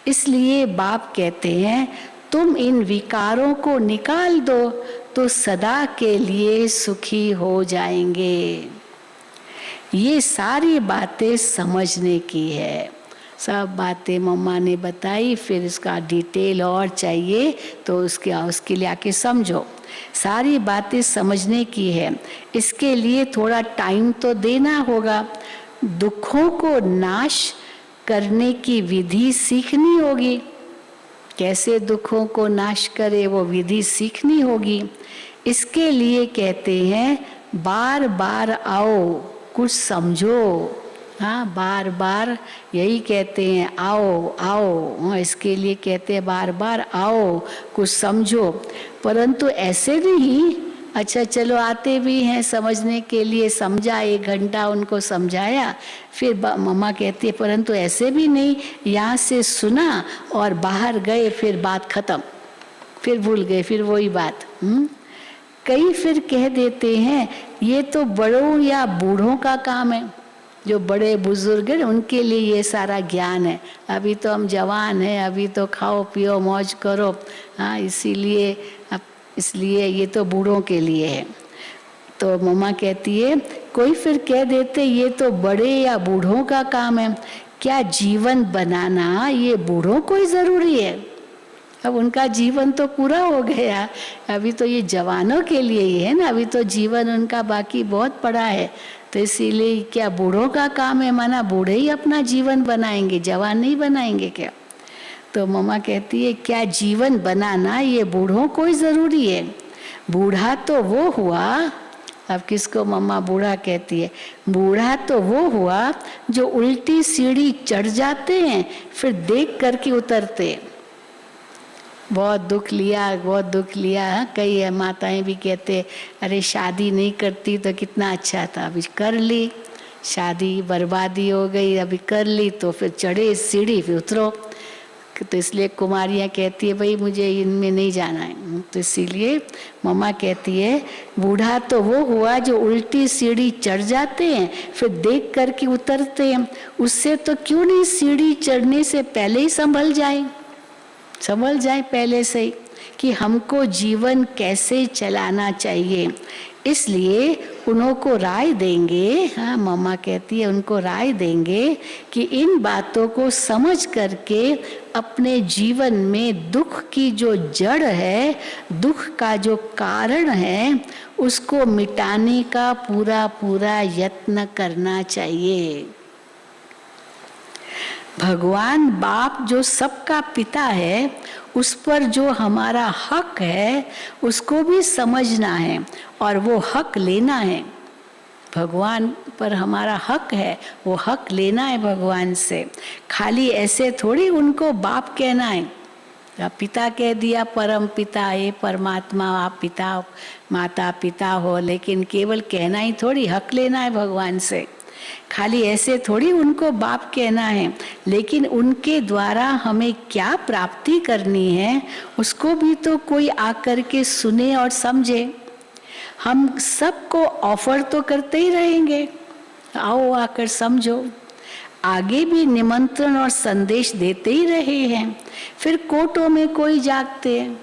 इसलिए बाप कहते हैं तुम इन विकारों को निकाल दो तो सदा के लिए सुखी हो जाएंगे। ये सारी बातें समझने की है। सब बातें मम्मा ने बताई, फिर इसका डिटेल और चाहिए तो उसके लिए आके समझो। सारी बातें समझने की है, इसके लिए थोड़ा टाइम तो देना होगा। दुखों को नाश करने की विधि सीखनी होगी। कैसे दुखों को नाश करे वो विधि सीखनी होगी। इसके लिए कहते हैं बार बार आओ कुछ समझो। हाँ, बार बार यही कहते हैं आओ आओ। हाँ, इसके लिए कहते हैं बार बार आओ कुछ समझो। परंतु ऐसे नहीं अच्छा चलो आते भी हैं समझने के लिए, समझा 1 घंटा उनको समझाया, फिर मम्मा कहती है परंतु ऐसे भी नहीं यहाँ से सुना और बाहर गए फिर बात खत्म, फिर भूल गए, फिर वही बात। कई फिर कह देते हैं ये तो बड़ों या बूढ़ों का काम है, जो बड़े बुजुर्ग हैं उनके लिए ये सारा ज्ञान है। अभी तो हम जवान हैं, अभी तो खाओ पियो मौज करो। हाँ, इसलिए ये तो बूढ़ों के लिए है। तो मम्मा कहती है कोई फिर कह देते ये तो बड़े या बूढ़ों का काम है। क्या जीवन बनाना ये बूढ़ों को ही जरूरी है? अब उनका जीवन तो पूरा हो गया, अभी तो ये जवानों के लिए ही है ना, अभी तो जीवन उनका बाकी बहुत पड़ा है। तो इसीलिए क्या बूढ़ों का काम है? माना बूढ़े ही अपना जीवन बनाएंगे, जवान नहीं बनाएंगे क्या? तो मम्मा कहती है क्या जीवन बनाना ये बूढ़ों को ही जरूरी है? बूढ़ा तो वो हुआ अब किसको मम्मा बूढ़ा कहती है? बूढ़ा तो वो हुआ जो उल्टी सीढ़ी चढ़ जाते हैं फिर देख करके उतरते हैं। बहुत दुख लिया, बहुत दुख लिया। कई माताएं भी कहते अरे शादी नहीं करती तो कितना अच्छा था, अभी कर ली, शादी बर्बादी हो गई, अभी कर ली तो फिर चढ़े सीढ़ी फिर उतरो। तो इसलिए कुमारियाँ कहती है भाई मुझे इनमें नहीं जाना है। तो इसीलिए मम्मा कहती है बूढ़ा तो वो हुआ जो उल्टी सीढ़ी चढ़ जाते हैं फिर देख करके उतरते हैं। उससे तो क्यों नहीं सीढ़ी चढ़ने से पहले ही संभल जाए पहले से ही कि हमको जीवन कैसे चलाना चाहिए। इसलिए उनको राय देंगे, हाँ मम्मा कहती है उनको राय देंगे कि इन बातों को समझ करके अपने जीवन में दुख की जो जड़ है, दुख का जो कारण है, उसको मिटाने का पूरा पूरा यत्न करना चाहिए। भगवान बाप जो सबका पिता है, उस पर जो हमारा हक है उसको भी समझना है और वो हक लेना है। भगवान पर हमारा हक है, वो हक लेना है भगवान से। खाली ऐसे थोड़ी उनको बाप कहना है। पिता कह दिया, परम पिता हे परमात्मा, आप पिता माता पिता हो, लेकिन केवल कहना ही थोड़ी, हक लेना है भगवान से। खाली ऐसे थोड़ी उनको बाप कहना है, लेकिन उनके द्वारा हमें क्या प्राप्ति करनी है उसको भी तो कोई आकर के सुने और समझे। हम सबको ऑफर तो करते ही रहेंगे, आओ आकर समझो। आगे भी निमंत्रण और संदेश देते ही रहे हैं। फिर कोर्टों में कोई जागते हैं,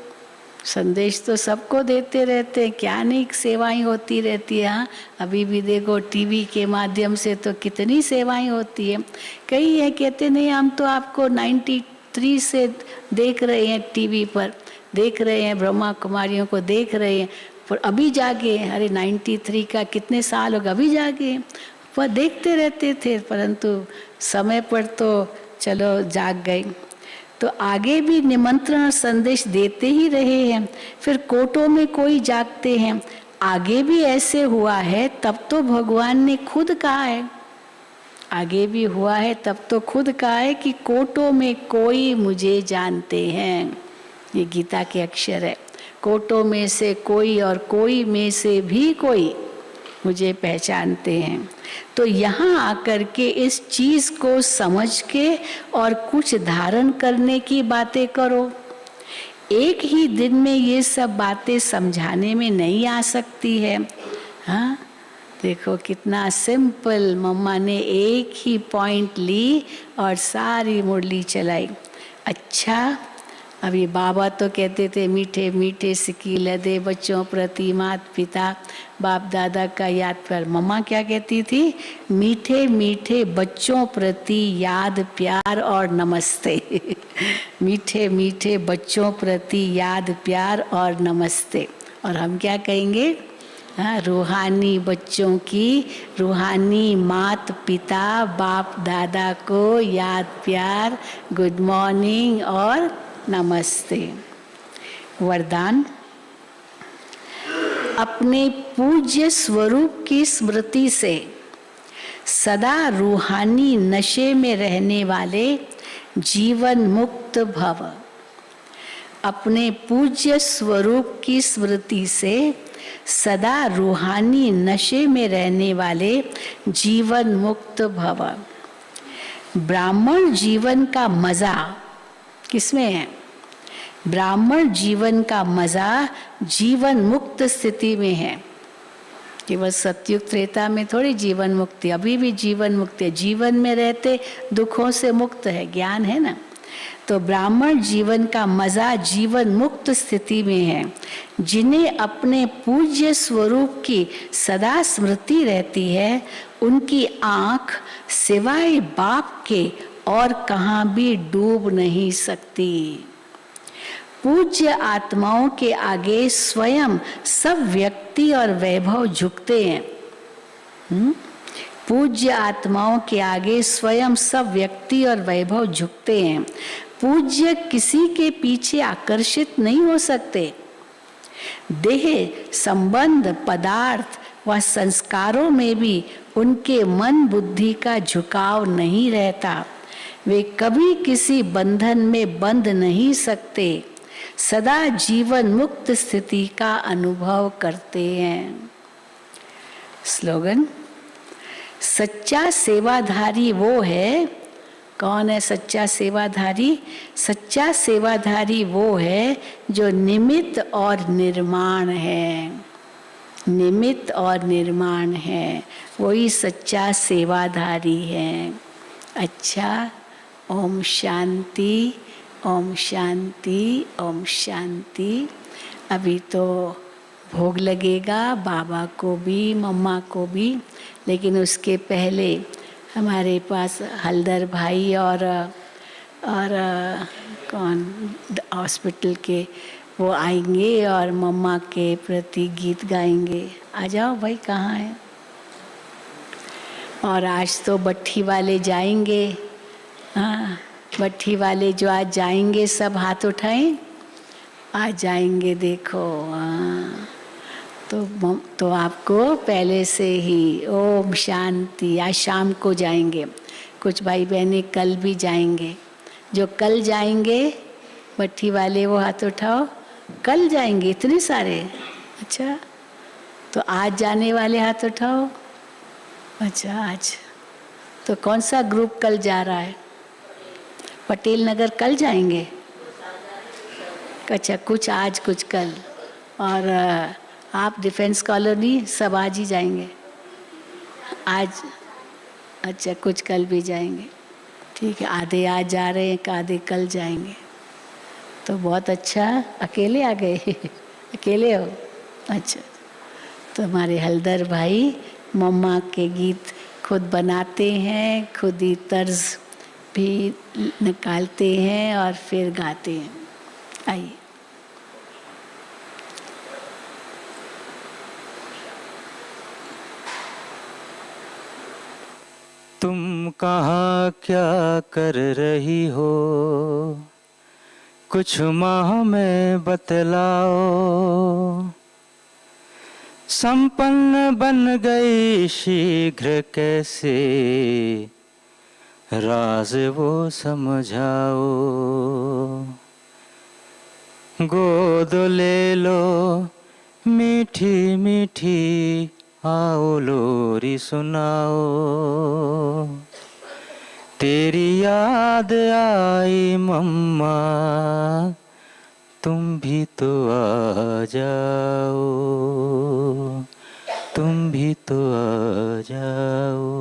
संदेश तो सबको देते रहते हैं, क्या नहीं सेवाएं होती रहती है। हाँ, अभी भी देखो टीवी के माध्यम से तो कितनी सेवाएं होती है। कई है कहते नहीं हम तो आपको 93 से देख रहे हैं, टीवी पर देख रहे हैं, ब्रह्मा कुमारियों को देख रहे हैं, पर अभी जागे। अरे 93 का कितने साल हो गए, अभी जागे। पर देखते रहते थे, परंतु समय पर तो चलो जाग गए। तो आगे भी निमंत्रण और संदेश देते ही रहे हैं। फिर कोर्टों में कोई जागते हैं, आगे भी ऐसे हुआ है तब तो भगवान ने खुद कहा है, आगे भी हुआ है तब तो खुद कहा है कि कोर्टों में कोई मुझे जानते हैं। ये गीता के अक्षर है, कोर्टों में से कोई और कोई में से भी कोई मुझे पहचानते हैं। तो यहाँ आकर के इस चीज को समझ के और कुछ धारण करने की बातें करो। एक ही दिन में ये सब बातें समझाने में नहीं आ सकती है। हाँ देखो कितना सिंपल, मम्मा ने एक ही पॉइंट ली और सारी मुरली चलाई। अच्छा, अब ये बाबा तो कहते थे मीठे मीठे सिकील दे बच्चों प्रति मात पिता बाप दादा का याद कर। मम्मा क्या कहती थी? मीठे मीठे बच्चों प्रति याद प्यार और नमस्ते। मीठे मीठे बच्चों प्रति याद प्यार और नमस्ते। और हम क्या कहेंगे? हाँ, रूहानी बच्चों की, रूहानी मात पिता बाप दादा को याद प्यार, गुड मॉर्निंग और नमस्ते। वरदान, अपने पूज्य स्वरूप की स्मृति से सदा रूहानी नशे में रहने वाले जीवन मुक्त भव। अपने पूज्य स्वरूप की स्मृति से सदा रूहानी नशे में रहने वाले जीवन मुक्त भव। ब्राह्मण जीवन का मजा किसमें है? ब्राह्मण जीवन का मजा जीवन मुक्त स्थिति में है। केवल सतयुग त्रेता में थोड़ी जीवन मुक्ति, अभी भी जीवन मुक्ति है। जीवन में रहते दुखों से मुक्त है, ज्ञान है ना। तो ब्राह्मण जीवन का मजा जीवन मुक्त स्थिति में है। जिन्हें अपने पूज्य स्वरूप की सदा स्मृति रहती है, उनकी आँख सिवाय बाप के और कहाँ भी डूब नहीं सकती। पूज्य आत्माओं के आगे स्वयं सब व्यक्ति और वैभव झुकते हैं। पूज्य आत्माओं के आगे स्वयं सब व्यक्ति और वैभव झुकते हैं। पूज्य किसी के पीछे आकर्षित नहीं हो सकते। देह, संबंध, पदार्थ, वह संस्कारों में भी उनके मन बुद्धि का झुकाव नहीं रहता। वे कभी किसी बंधन में बंध नहीं सकते, सदा जीवन मुक्त स्थिति का अनुभव करते हैं। स्लोगन, सच्चा सेवाधारी वो है। कौन है सच्चा सेवाधारी? सच्चा सेवाधारी वो है जो निमित्त और निर्माण है। निमित्त और निर्माण है, वही सच्चा सेवाधारी है। अच्छा, ओम शांति, ओम शांति, ओम शांति। अभी तो भोग लगेगा बाबा को भी, मम्मा को भी, लेकिन उसके पहले हमारे पास हल्दर भाई और कौन हॉस्पिटल के वो आएंगे और मम्मा के प्रति गीत गाएंगे। आ जाओ भाई, कहाँ है? और आज तो भट्ठी वाले जाएंगे। हाँ, भट्ठी वाले जो आज जाएंगे सब हाथ उठाएं। आज जाएंगे, देखो। हाँ, तो आपको पहले से ही ओम शांति। आज शाम को जाएंगे, कुछ भाई बहनें कल भी जाएंगे। जो कल जाएंगे भट्ठी वाले वो हाथ उठाओ। कल जाएंगे इतने सारे? अच्छा, तो आज जाने वाले हाथ उठाओ। अच्छा, आज तो कौन सा ग्रुप कल जा रहा है? पटेल नगर कल जाएंगे? अच्छा, कुछ आज कुछ कल। और आप डिफेंस कॉलोनी सब आज ही जाएंगे? आज? अच्छा, कुछ कल भी जाएंगे। ठीक है, आधे आज जा रहे हैं, आधे कल जाएंगे। तो बहुत अच्छा। अकेले आ गए? अकेले हो? अच्छा, तो हमारे हल्दर भाई मम्मा के गीत खुद बनाते हैं, खुद ही तर्ज भी निकालते हैं और फिर गाते हैं। आइए। तुम कहाँ क्या कर रही हो, कुछ माह में बतलाओ। संपन्न बन गई शीघ्र कैसे, राज वो समझाओ। गोद ले लो मीठी मीठी, आओ लोरी सुनाओ। तेरी याद आई मम्मा, तुम भी तो आ जाओ, तुम भी तो आ जाओ।